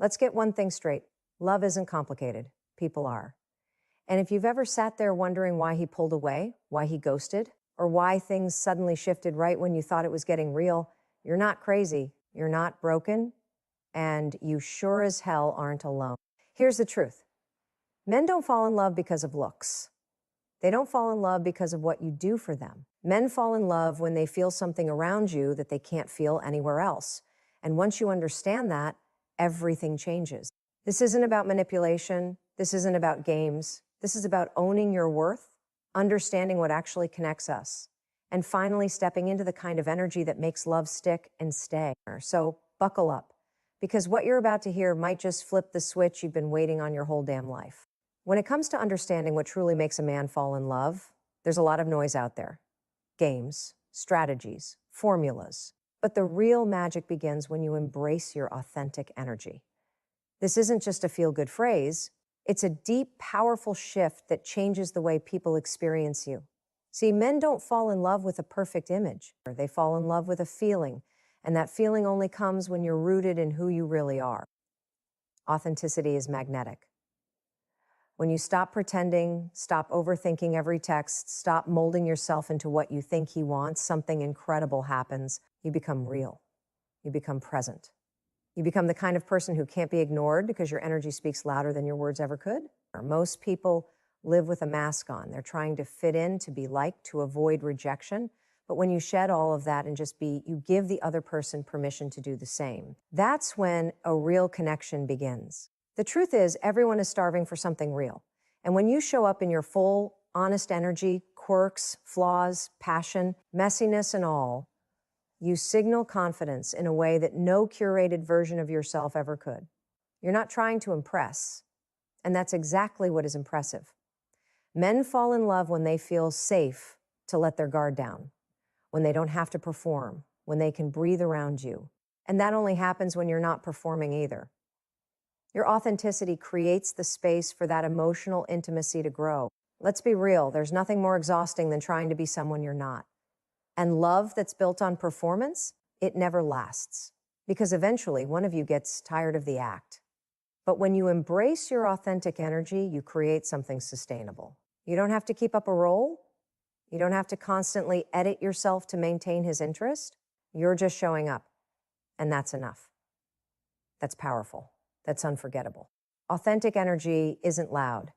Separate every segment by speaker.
Speaker 1: Let's get one thing straight. Love isn't complicated. People are. And if you've ever sat there wondering why he pulled away, why he ghosted, or why things suddenly shifted right when you thought it was getting real, you're not crazy, you're not broken, and you sure as hell aren't alone. Here's the truth. Men don't fall in love because of looks. They don't fall in love because of what you do for them. Men fall in love when they feel something around you that they can't feel anywhere else. And once you understand that, everything changes. This isn't about manipulation. This isn't about games. This is about owning your worth, understanding what actually connects us, and finally stepping into the kind of energy that makes love stick and stay. So buckle up, because what you're about to hear might just flip the switch you've been waiting on your whole damn life. When it comes to understanding what truly makes a man fall in love, there's a lot of noise out there. Games, strategies, formulas. But the real magic begins when you embrace your authentic energy. This isn't just a feel-good phrase. It's a deep, powerful shift that changes the way people experience you. See, men don't fall in love with a perfect image. They fall in love with a feeling, and that feeling only comes when you're rooted in who you really are. Authenticity is magnetic. When you stop pretending, stop overthinking every text, stop molding yourself into what you think he wants, something incredible happens. You become real. You become present. You become the kind of person who can't be ignored because your energy speaks louder than your words ever could. Most people live with a mask on. They're trying to fit in, to be liked, to avoid rejection. But when you shed all of that and just be, you give the other person permission to do the same. That's when a real connection begins. The truth is, everyone is starving for something real. And when you show up in your full, honest energy, quirks, flaws, passion, messiness, and all, you signal confidence in a way that no curated version of yourself ever could. You're not trying to impress, and that's exactly what is impressive. Men fall in love when they feel safe to let their guard down, when they don't have to perform, when they can breathe around you. And that only happens when you're not performing either. Your authenticity creates the space for that emotional intimacy to grow. Let's be real, there's nothing more exhausting than trying to be someone you're not. And love that's built on performance, it never lasts, because eventually one of you gets tired of the act. But when you embrace your authentic energy, you create something sustainable. You don't have to keep up a role. You don't have to constantly edit yourself to maintain his interest. You're just showing up, and that's enough. That's powerful. That's unforgettable. Authentic energy isn't loud,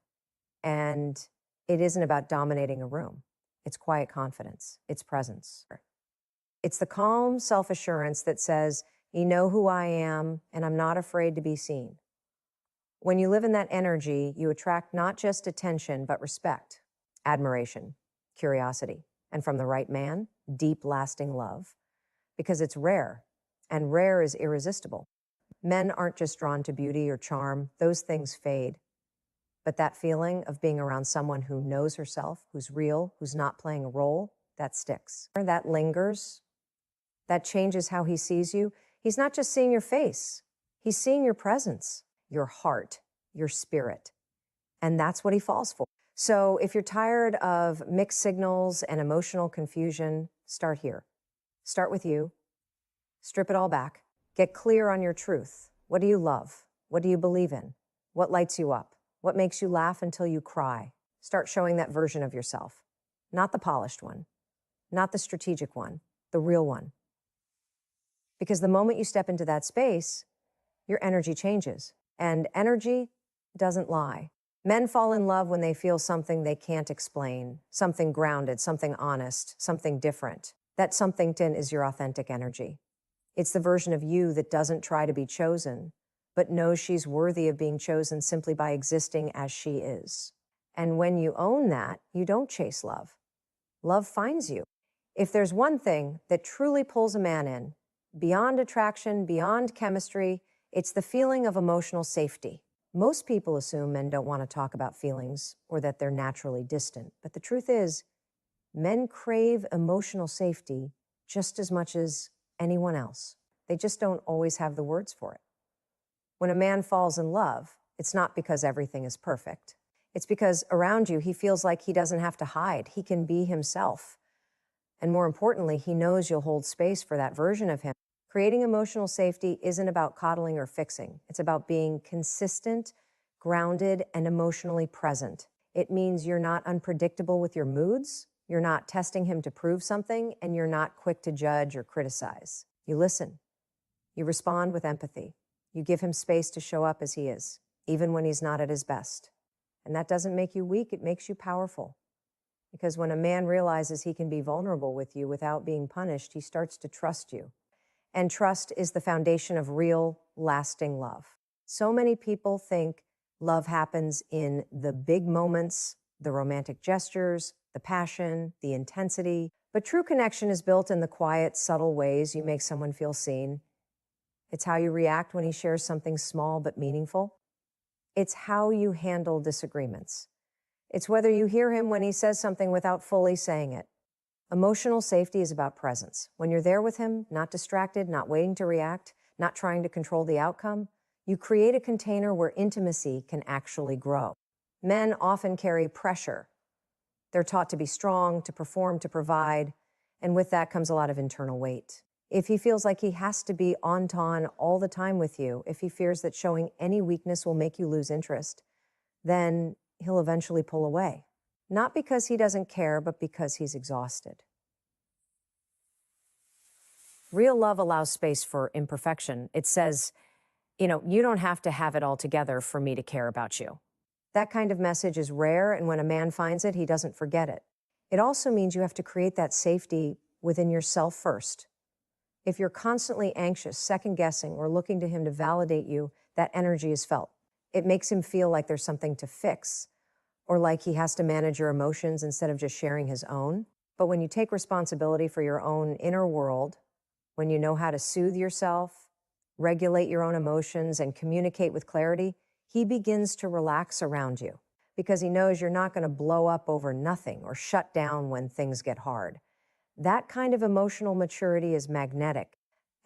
Speaker 1: and it isn't about dominating a room. It's quiet confidence. It's presence. It's the calm self-assurance that says, you know who I am, and I'm not afraid to be seen. When you live in that energy, you attract not just attention, but respect, admiration, curiosity, and from the right man, deep, lasting love, because it's rare, and rare is irresistible. Men aren't just drawn to beauty or charm. Those things fade. But that feeling of being around someone who knows herself, who's real, who's not playing a role, that sticks. That lingers. That changes how he sees you. He's not just seeing your face. He's seeing your presence, your heart, your spirit. And that's what he falls for. So if you're tired of mixed signals and emotional confusion, start here. Start with you. Strip it all back. Get clear on your truth. What do you love? What do you believe in? What lights you up? What makes you laugh until you cry? Start showing that version of yourself. Not the polished one, not the strategic one, the real one. Because the moment you step into that space, your energy changes. And energy doesn't lie. Men fall in love when they feel something they can't explain, something grounded, something honest, something different. That something is your authentic energy. It's the version of you that doesn't try to be chosen, but knows she's worthy of being chosen simply by existing as she is. And when you own that, you don't chase love. Love finds you. If there's one thing that truly pulls a man in, beyond attraction, beyond chemistry, it's the feeling of emotional safety. Most people assume men don't want to talk about feelings or that they're naturally distant. But the truth is, men crave emotional safety just as much as anyone else. They just don't always have the words for it. When a man falls in love, it's not because everything is perfect. It's because around you, he feels like he doesn't have to hide. He can be himself. And more importantly, he knows you'll hold space for that version of him Creating emotional safety isn't about coddling or fixing. It's about being consistent, grounded, and emotionally present. It means you're not unpredictable with your moods, you're not testing him to prove something, and you're not quick to judge or criticize. You listen. You respond with empathy. You give him space to show up as he is, even when he's not at his best. And that doesn't make you weak, it makes you powerful. Because when a man realizes he can be vulnerable with you without being punished, he starts to trust you. And trust is the foundation of real, lasting love. So many people think love happens in the big moments, the romantic gestures, the passion, the intensity. But true connection is built in the quiet, subtle ways you make someone feel seen. It's how you react when he shares something small but meaningful. It's how you handle disagreements. It's whether you hear him when he says something without fully saying it. Emotional safety is about presence. When you're there with him, not distracted, not waiting to react, not trying to control the outcome, you create a container where intimacy can actually grow. Men often carry pressure. They're taught to be strong, to perform, to provide, and with that comes a lot of internal weight. If he feels like he has to be on all the time with you, if he fears that showing any weakness will make you lose interest, then he'll eventually pull away. Not because he doesn't care, but because he's exhausted. Real love allows space for imperfection. It says, you don't have to have it all together for me to care about you. That kind of message is rare, and when a man finds it, he doesn't forget it. It also means you have to create that safety within yourself first. If you're constantly anxious, second-guessing, or looking to him to validate you, that energy is felt. It makes him feel like there's something to fix, or like he has to manage your emotions instead of just sharing his own. But when you take responsibility for your own inner world, when you know how to soothe yourself, regulate your own emotions, and communicate with clarity, he begins to relax around you because he knows you're not going to blow up over nothing or shut down when things get hard. That kind of emotional maturity is magnetic.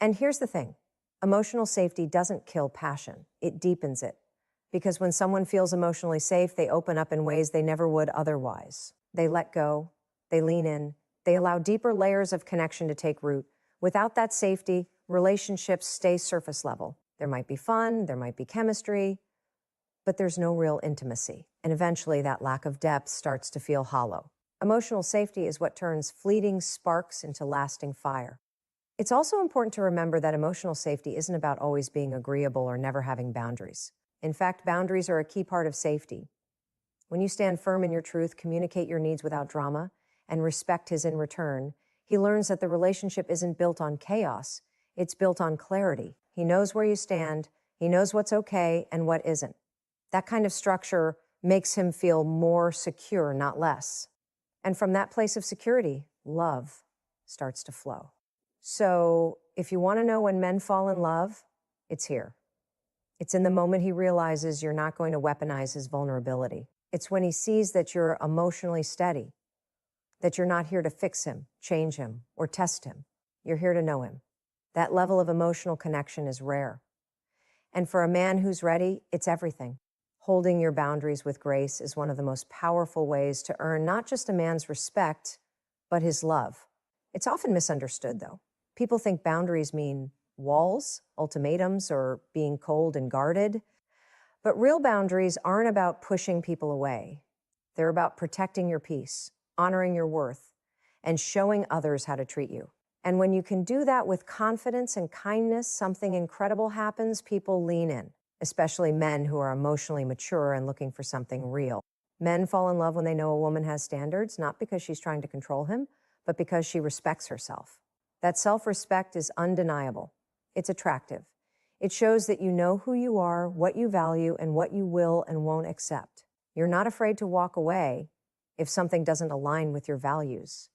Speaker 1: And here's the thing, emotional safety doesn't kill passion, it deepens it. Because when someone feels emotionally safe, they open up in ways they never would otherwise. They let go, they lean in, they allow deeper layers of connection to take root. Without that safety, relationships stay surface level. There might be fun, there might be chemistry, but there's no real intimacy. And eventually that lack of depth starts to feel hollow. Emotional safety is what turns fleeting sparks into lasting fire. It's also important to remember that emotional safety isn't about always being agreeable or never having boundaries. In fact, boundaries are a key part of safety. When you stand firm in your truth, communicate your needs without drama, and respect his in return, he learns that the relationship isn't built on chaos, it's built on clarity. He knows where you stand, he knows what's okay and what isn't. That kind of structure makes him feel more secure, not less. And from that place of security, love starts to flow. So if you want to know when men fall in love, it's here. It's in the moment he realizes you're not going to weaponize his vulnerability. It's when he sees that you're emotionally steady, that you're not here to fix him, change him, or test him. You're here to know him. That level of emotional connection is rare. And for a man who's ready, it's everything. Holding your boundaries with grace is one of the most powerful ways to earn not just a man's respect, but his love. It's often misunderstood, though. People think boundaries mean walls, ultimatums, or being cold and guarded. But real boundaries aren't about pushing people away. They're about protecting your peace, honoring your worth, and showing others how to treat you. And when you can do that with confidence and kindness, something incredible happens. People lean in, especially men who are emotionally mature and looking for something real. Men fall in love when they know a woman has standards, not because she's trying to control him, but because she respects herself. That self-respect is undeniable. It's attractive. It shows that you know who you are, what you value, and what you will and won't accept. You're not afraid to walk away if something doesn't align with your values.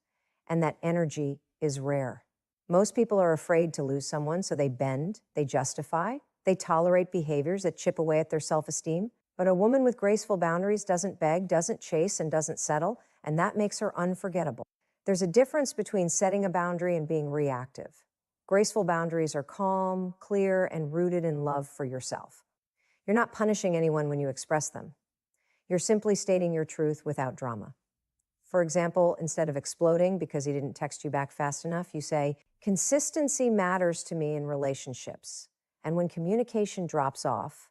Speaker 1: And that energy is rare. Most people are afraid to lose someone, so they bend, they justify, they tolerate behaviors that chip away at their self-esteem. But a woman with graceful boundaries doesn't beg, doesn't chase, and doesn't settle, and that makes her unforgettable. There's a difference between setting a boundary and being reactive. Graceful boundaries are calm, clear, and rooted in love for yourself. You're not punishing anyone when you express them. You're simply stating your truth without drama. For example, instead of exploding because he didn't text you back fast enough, you say, consistency matters to me in relationships. And when communication drops off,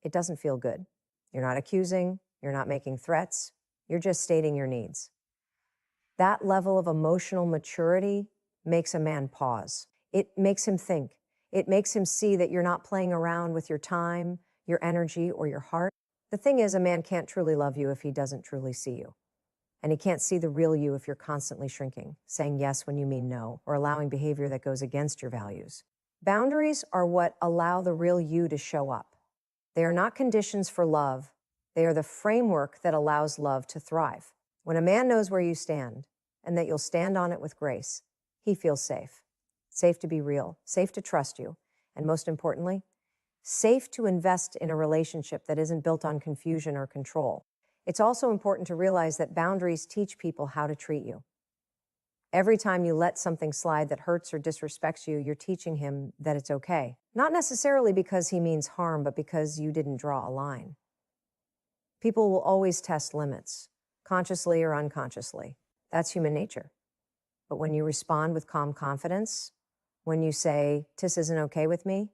Speaker 1: it doesn't feel good. You're not accusing, you're not making threats, you're just stating your needs. That level of emotional maturity makes a man pause. It makes him think. It makes him see that you're not playing around with your time, your energy, or your heart. The thing is, a man can't truly love you if he doesn't truly see you. And he can't see the real you if you're constantly shrinking, saying yes when you mean no, or allowing behavior that goes against your values. Boundaries are what allow the real you to show up. They are not conditions for love. They are the framework that allows love to thrive. When a man knows where you stand and that you'll stand on it with grace, he feels safe. Safe to be real, safe to trust you, and most importantly, safe to invest in a relationship that isn't built on confusion or control. It's also important to realize that boundaries teach people how to treat you. Every time you let something slide that hurts or disrespects you, you're teaching him that it's okay. Not necessarily because he means harm, but because you didn't draw a line. People will always test limits, consciously or unconsciously. That's human nature. But when you respond with calm confidence, when you say, "This isn't okay with me,"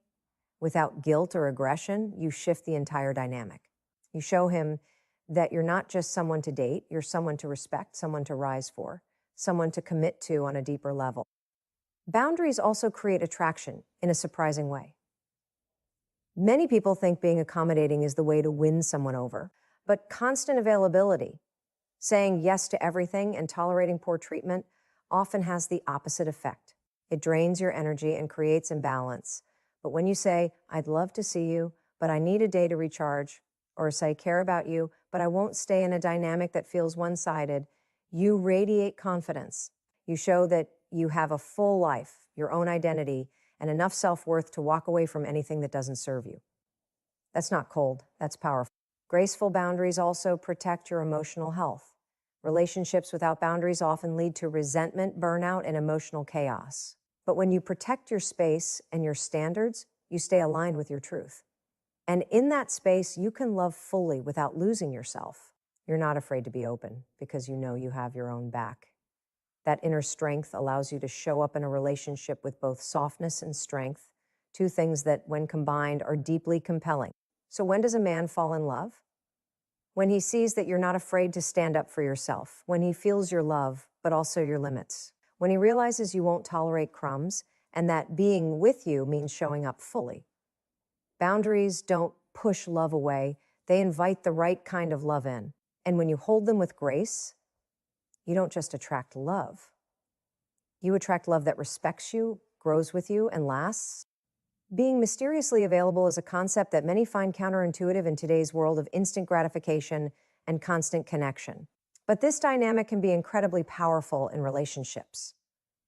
Speaker 1: without guilt or aggression, you shift the entire dynamic. You show him that you're not just someone to date, you're someone to respect, someone to rise for, someone to commit to on a deeper level. Boundaries also create attraction in a surprising way. Many people think being accommodating is the way to win someone over, but constant availability, saying yes to everything and tolerating poor treatment often has the opposite effect. It drains your energy and creates imbalance. But when you say, "I'd love to see you, but I need a day to recharge," or say, "Care about you, but I won't stay in a dynamic that feels one-sided," you radiate confidence. You show that you have a full life, your own identity, and enough self-worth to walk away from anything that doesn't serve you. That's not cold, that's powerful. Graceful boundaries also protect your emotional health. Relationships without boundaries often lead to resentment, burnout, and emotional chaos. But when you protect your space and your standards, you stay aligned with your truth. And in that space, you can love fully without losing yourself. You're not afraid to be open because you know you have your own back. That inner strength allows you to show up in a relationship with both softness and strength, two things that, when combined, are deeply compelling. So when does a man fall in love? When he sees that you're not afraid to stand up for yourself, when he feels your love, but also your limits, when he realizes you won't tolerate crumbs and that being with you means showing up fully. Boundaries don't push love away, they invite the right kind of love in. And when you hold them with grace, you don't just attract love. You attract love that respects you, grows with you, and lasts. Being mysteriously available is a concept that many find counterintuitive in today's world of instant gratification and constant connection. But this dynamic can be incredibly powerful in relationships.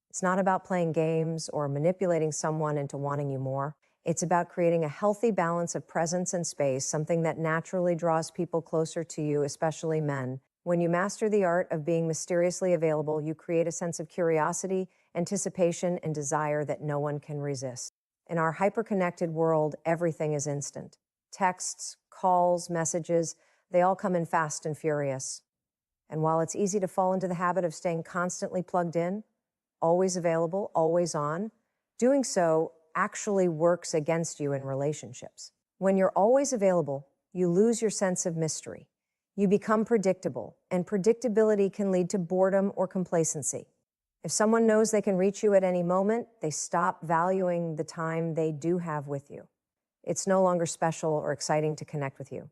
Speaker 1: It's not about playing games or manipulating someone into wanting you more. It's about creating a healthy balance of presence and space, something that naturally draws people closer to you, especially men. When you master the art of being mysteriously available, you create a sense of curiosity, anticipation, and desire that no one can resist. In our hyper-connected world, everything is instant. Texts, calls, messages, they all come in fast and furious. And while it's easy to fall into the habit of staying constantly plugged in, always available, always on, doing so actually works against you in relationships. When you're always available, you lose your sense of mystery. You become predictable, and predictability can lead to boredom or complacency. If someone knows they can reach you at any moment, they stop valuing the time they do have with you. It's no longer special or exciting to connect with you.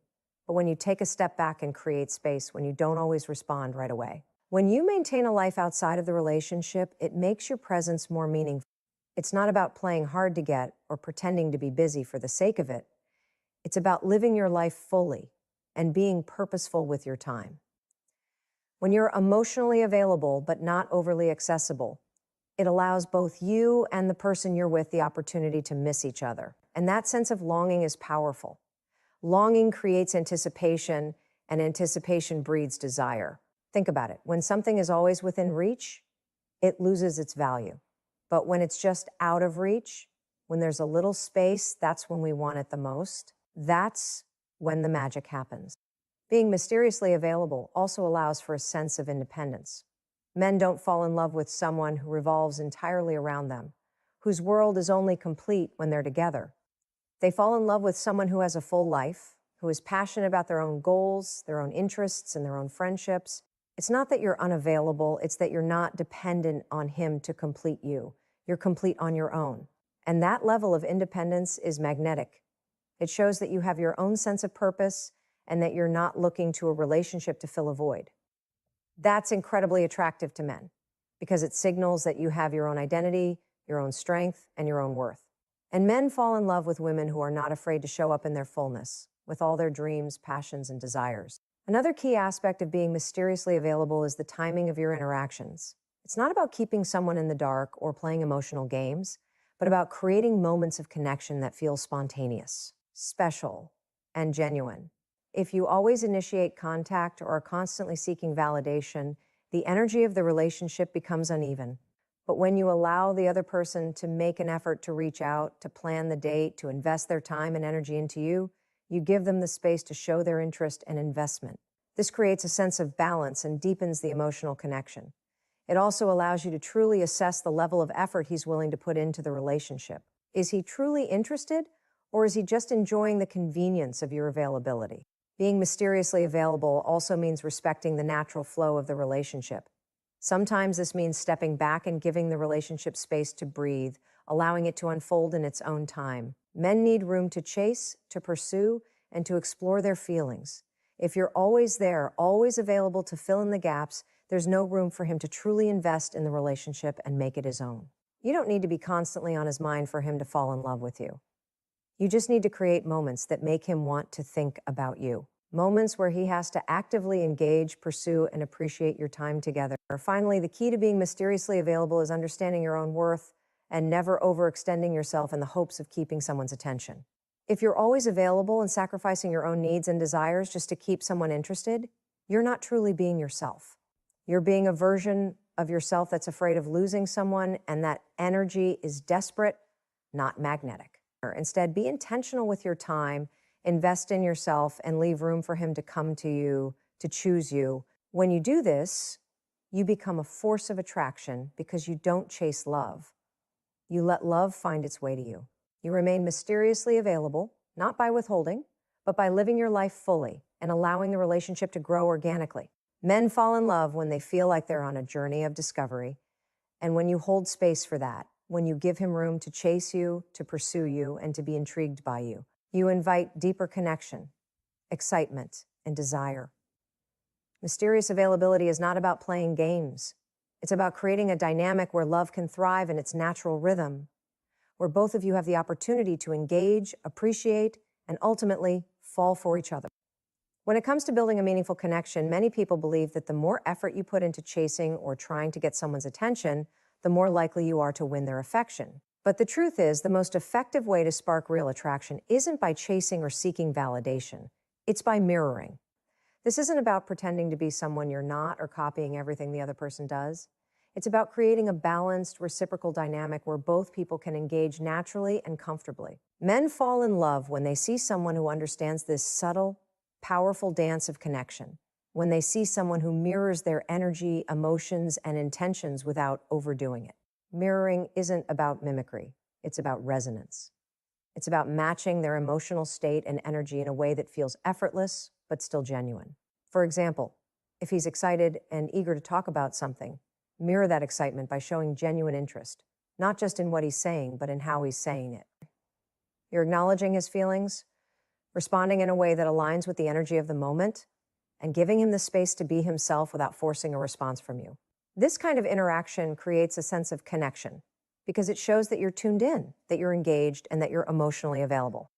Speaker 1: But when you take a step back and create space, when you don't always respond right away, when you maintain a life outside of the relationship, it makes your presence more meaningful. It's not about playing hard to get or pretending to be busy for the sake of it. It's about living your life fully and being purposeful with your time. When you're emotionally available but not overly accessible, it allows both you and the person you're with the opportunity to miss each other. And that sense of longing is powerful. Longing creates anticipation, and anticipation breeds desire. Think about it. When something is always within reach, it loses its value. But when it's just out of reach, when there's a little space, that's when we want it the most. That's when the magic happens. Being mysteriously available also allows for a sense of independence. Men don't fall in love with someone who revolves entirely around them, whose world is only complete when they're together. They fall in love with someone who has a full life, who is passionate about their own goals, their own interests, and their own friendships. It's not that you're unavailable, it's that you're not dependent on him to complete you. You're complete on your own. And that level of independence is magnetic. It shows that you have your own sense of purpose and that you're not looking to a relationship to fill a void. That's incredibly attractive to men because it signals that you have your own identity, your own strength, and your own worth. And men fall in love with women who are not afraid to show up in their fullness, with all their dreams, passions, and desires. Another key aspect of being mysteriously available is the timing of your interactions. It's not about keeping someone in the dark or playing emotional games, but about creating moments of connection that feel spontaneous, special, and genuine. If you always initiate contact or are constantly seeking validation, the energy of the relationship becomes uneven. But when you allow the other person to make an effort to reach out, to plan the date, to invest their time and energy into you, you give them the space to show their interest and investment. This creates a sense of balance and deepens the emotional connection. It also allows you to truly assess the level of effort he's willing to put into the relationship. Is he truly interested, or is he just enjoying the convenience of your availability? Being mysteriously available also means respecting the natural flow of the relationship. Sometimes this means stepping back and giving the relationship space to breathe, allowing it to unfold in its own time. Men need room to chase, to pursue, and to explore their feelings. If you're always there, always available to fill in the gaps, there's no room for him to truly invest in the relationship and make it his own. You don't need to be constantly on his mind for him to fall in love with you. You just need to create moments that make him want to think about you. Moments where he has to actively engage, pursue, and appreciate your time together. Finally, the key to being mysteriously available is understanding your own worth and never overextending yourself in the hopes of keeping someone's attention. If you're always available and sacrificing your own needs and desires just to keep someone interested, you're not truly being yourself. You're being a version of yourself that's afraid of losing someone, and that energy is desperate, not magnetic. Instead, be intentional with your time, invest in yourself, and leave room for him to come to you, to choose you. When you do this, you become a force of attraction because you don't chase love. You let love find its way to you. You remain mysteriously available, not by withholding, but by living your life fully and allowing the relationship to grow organically. Men fall in love when they feel like they're on a journey of discovery, and when you hold space for that, when you give him room to chase you, to pursue you, and to be intrigued by you. You invite deeper connection, excitement, and desire. Mysterious availability is not about playing games. It's about creating a dynamic where love can thrive in its natural rhythm, where both of you have the opportunity to engage, appreciate, and ultimately fall for each other. When it comes to building a meaningful connection, many people believe that the more effort you put into chasing or trying to get someone's attention, the more likely you are to win their affection. But the truth is, the most effective way to spark real attraction isn't by chasing or seeking validation. It's by mirroring. This isn't about pretending to be someone you're not or copying everything the other person does. It's about creating a balanced, reciprocal dynamic where both people can engage naturally and comfortably. Men fall in love when they see someone who understands this subtle, powerful dance of connection, when they see someone who mirrors their energy, emotions, and intentions without overdoing it. Mirroring isn't about mimicry. It's about resonance. It's about matching their emotional state and energy in a way that feels effortless, but still genuine. For example, if he's excited and eager to talk about something, mirror that excitement by showing genuine interest, not just in what he's saying, but in how he's saying it. You're acknowledging his feelings, responding in a way that aligns with the energy of the moment, and giving him the space to be himself without forcing a response from you. This kind of interaction creates a sense of connection because it shows that you're tuned in, that you're engaged, and that you're emotionally available.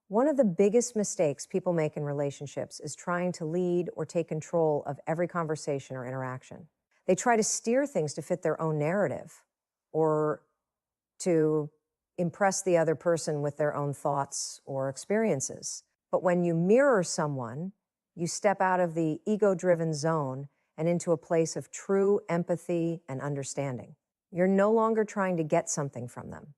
Speaker 1: One of the biggest mistakes people make in relationships is trying to lead or take control of every conversation or interaction. They try to steer things to fit their own narrative or to impress the other person with their own thoughts or experiences. But when you mirror someone, you step out of the ego-driven zone and into a place of true empathy and understanding. You're no longer trying to get something from them.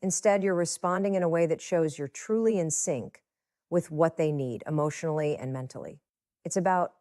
Speaker 1: Instead, you're responding in a way that shows you're truly in sync with what they need emotionally and mentally. It's about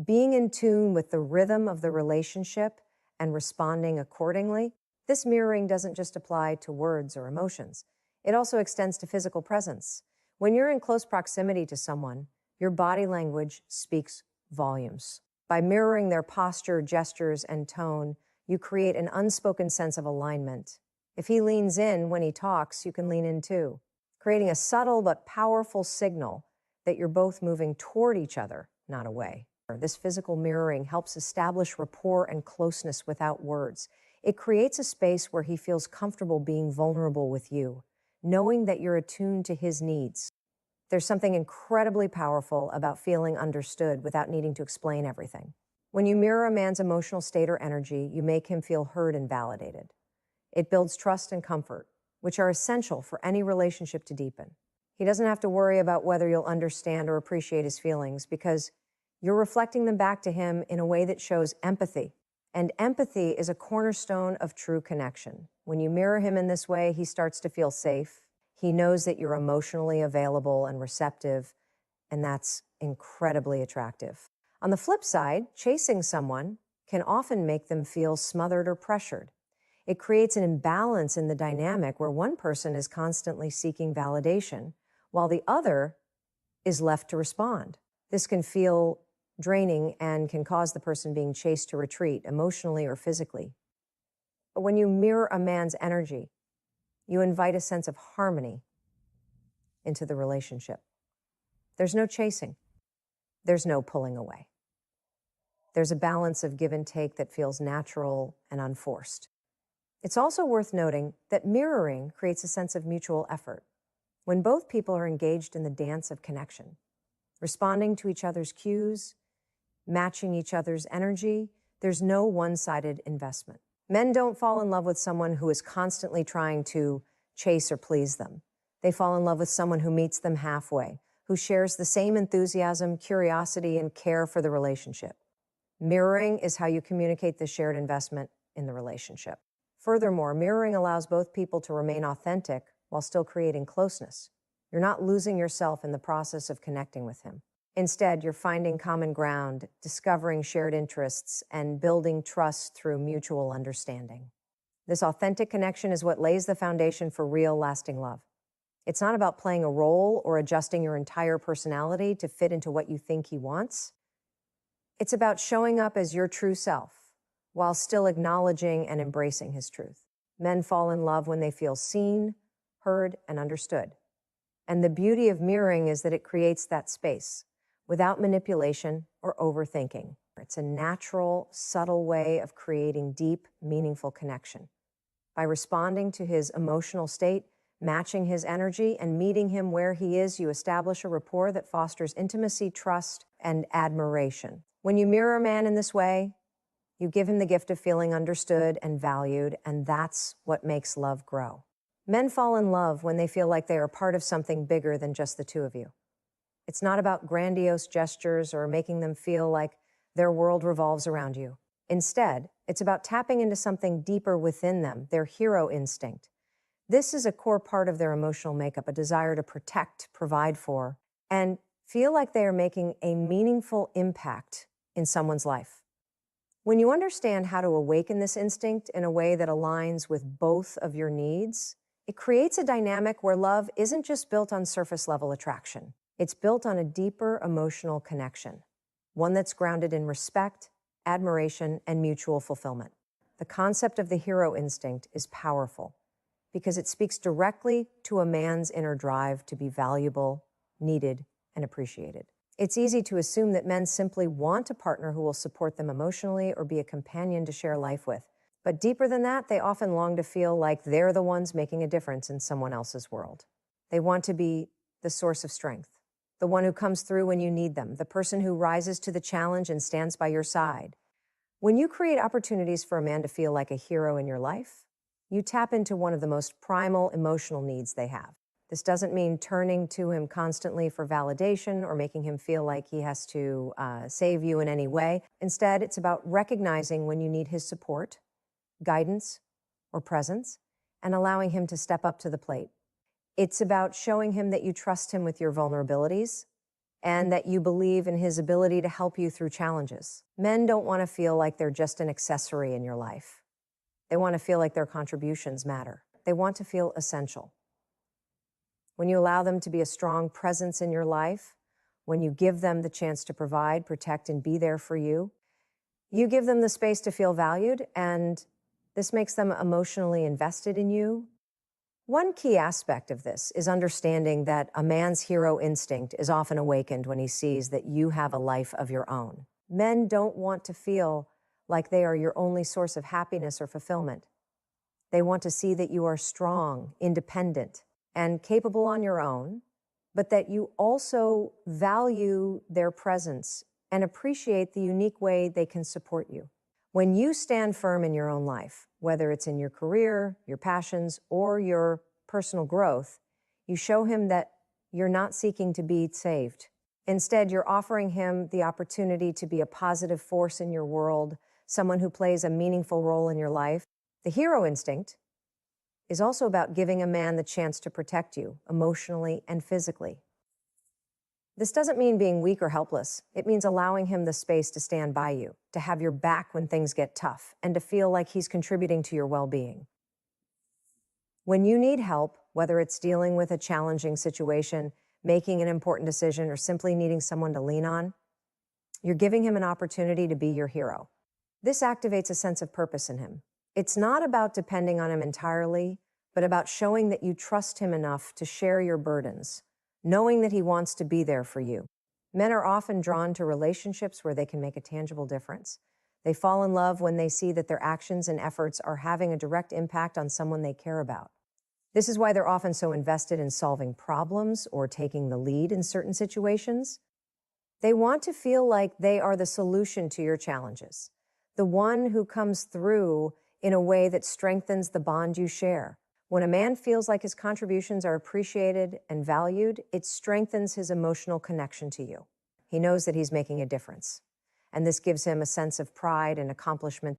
Speaker 1: being in tune with the rhythm of the relationship and responding accordingly. This mirroring doesn't just apply to words or emotions. It also extends to physical presence. When you're in close proximity to someone, your body language speaks volumes. By mirroring their posture, gestures, and tone, you create an unspoken sense of alignment. If he leans in when he talks, you can lean in too, creating a subtle but powerful signal that you're both moving toward each other, not away. This physical mirroring helps establish rapport and closeness without words. It creates a space where he feels comfortable being vulnerable with you, knowing that you're attuned to his needs. There's something incredibly powerful about feeling understood without needing to explain everything. When you mirror a man's emotional state or energy, you make him feel heard and validated. It builds trust and comfort, which are essential for any relationship to deepen. He doesn't have to worry about whether you'll understand or appreciate his feelings because you're reflecting them back to him in a way that shows empathy. And empathy is a cornerstone of true connection. When you mirror him in this way, he starts to feel safe. He knows that you're emotionally available and receptive, and that's incredibly attractive. On the flip side, chasing someone can often make them feel smothered or pressured. It creates an imbalance in the dynamic where one person is constantly seeking validation, while the other is left to respond. This can feel draining and can cause the person being chased to retreat emotionally or physically. But when you mirror a man's energy, you invite a sense of harmony into the relationship. There's no chasing. There's no pulling away. There's a balance of give and take that feels natural and unforced. It's also worth noting that mirroring creates a sense of mutual effort. When both people are engaged in the dance of connection, responding to each other's cues, matching each other's energy, there's no one-sided investment. Men don't fall in love with someone who is constantly trying to chase or please them. They fall in love with someone who meets them halfway, who shares the same enthusiasm, curiosity, and care for the relationship. Mirroring is how you communicate the shared investment in the relationship. Furthermore, mirroring allows both people to remain authentic while still creating closeness. You're not losing yourself in the process of connecting with him. Instead, you're finding common ground, discovering shared interests, and building trust through mutual understanding. This authentic connection is what lays the foundation for real, lasting love. It's not about playing a role or adjusting your entire personality to fit into what you think he wants. It's about showing up as your true self while still acknowledging and embracing his truth. Men fall in love when they feel seen, heard, and understood. And the beauty of mirroring is that it creates that space without manipulation or overthinking. It's a natural, subtle way of creating deep, meaningful connection. By responding to his emotional state, matching his energy, and meeting him where he is, you establish a rapport that fosters intimacy, trust, and admiration. When you mirror a man in this way, you give him the gift of feeling understood and valued, and that's what makes love grow. Men fall in love when they feel like they are part of something bigger than just the two of you. It's not about grandiose gestures or making them feel like their world revolves around you. Instead, it's about tapping into something deeper within them, their hero instinct. This is a core part of their emotional makeup, a desire to protect, provide for, and feel like they are making a meaningful impact in someone's life. When you understand how to awaken this instinct in a way that aligns with both of your needs, it creates a dynamic where love isn't just built on surface-level attraction. It's built on a deeper emotional connection, one that's grounded in respect, admiration, and mutual fulfillment. The concept of the hero instinct is powerful because it speaks directly to a man's inner drive to be valuable, needed, and appreciated. It's easy to assume that men simply want a partner who will support them emotionally or be a companion to share life with. But deeper than that, they often long to feel like they're the ones making a difference in someone else's world. They want to be the source of strength, the one who comes through when you need them, the person who rises to the challenge and stands by your side. When you create opportunities for a man to feel like a hero in your life, you tap into one of the most primal emotional needs they have. This doesn't mean turning to him constantly for validation or making him feel like he has to save you in any way. Instead, it's about recognizing when you need his support, guidance, or presence, and allowing him to step up to the plate. It's about showing him that you trust him with your vulnerabilities, and that you believe in his ability to help you through challenges. Men don't want to feel like they're just an accessory in your life. They want to feel like their contributions matter. They want to feel essential. When you allow them to be a strong presence in your life, when you give them the chance to provide, protect, and be there for you, you give them the space to feel valued, and this makes them emotionally invested in you. One key aspect of this is understanding that a man's hero instinct is often awakened when he sees that you have a life of your own. Men don't want to feel like they are your only source of happiness or fulfillment. They want to see that you are strong, independent, and capable on your own, but that you also value their presence and appreciate the unique way they can support you. When you stand firm in your own life, whether it's in your career, your passions, or your personal growth, you show him that you're not seeking to be saved. Instead, you're offering him the opportunity to be a positive force in your world, someone who plays a meaningful role in your life. The hero instinct is also about giving a man the chance to protect you emotionally and physically. This doesn't mean being weak or helpless. It means allowing him the space to stand by you, to have your back when things get tough, and to feel like he's contributing to your well-being. When you need help, whether it's dealing with a challenging situation, making an important decision, or simply needing someone to lean on, you're giving him an opportunity to be your hero. This activates a sense of purpose in him. It's not about depending on him entirely, but about showing that you trust him enough to share your burdens, knowing that he wants to be there for you. Men are often drawn to relationships where they can make a tangible difference. They fall in love when they see that their actions and efforts are having a direct impact on someone they care about. This is why they're often so invested in solving problems or taking the lead in certain situations. They want to feel like they are the solution to your challenges, the one who comes through in a way that strengthens the bond you share. When a man feels like his contributions are appreciated and valued, it strengthens his emotional connection to you. He knows that he's making a difference, and this gives him a sense of pride and accomplishment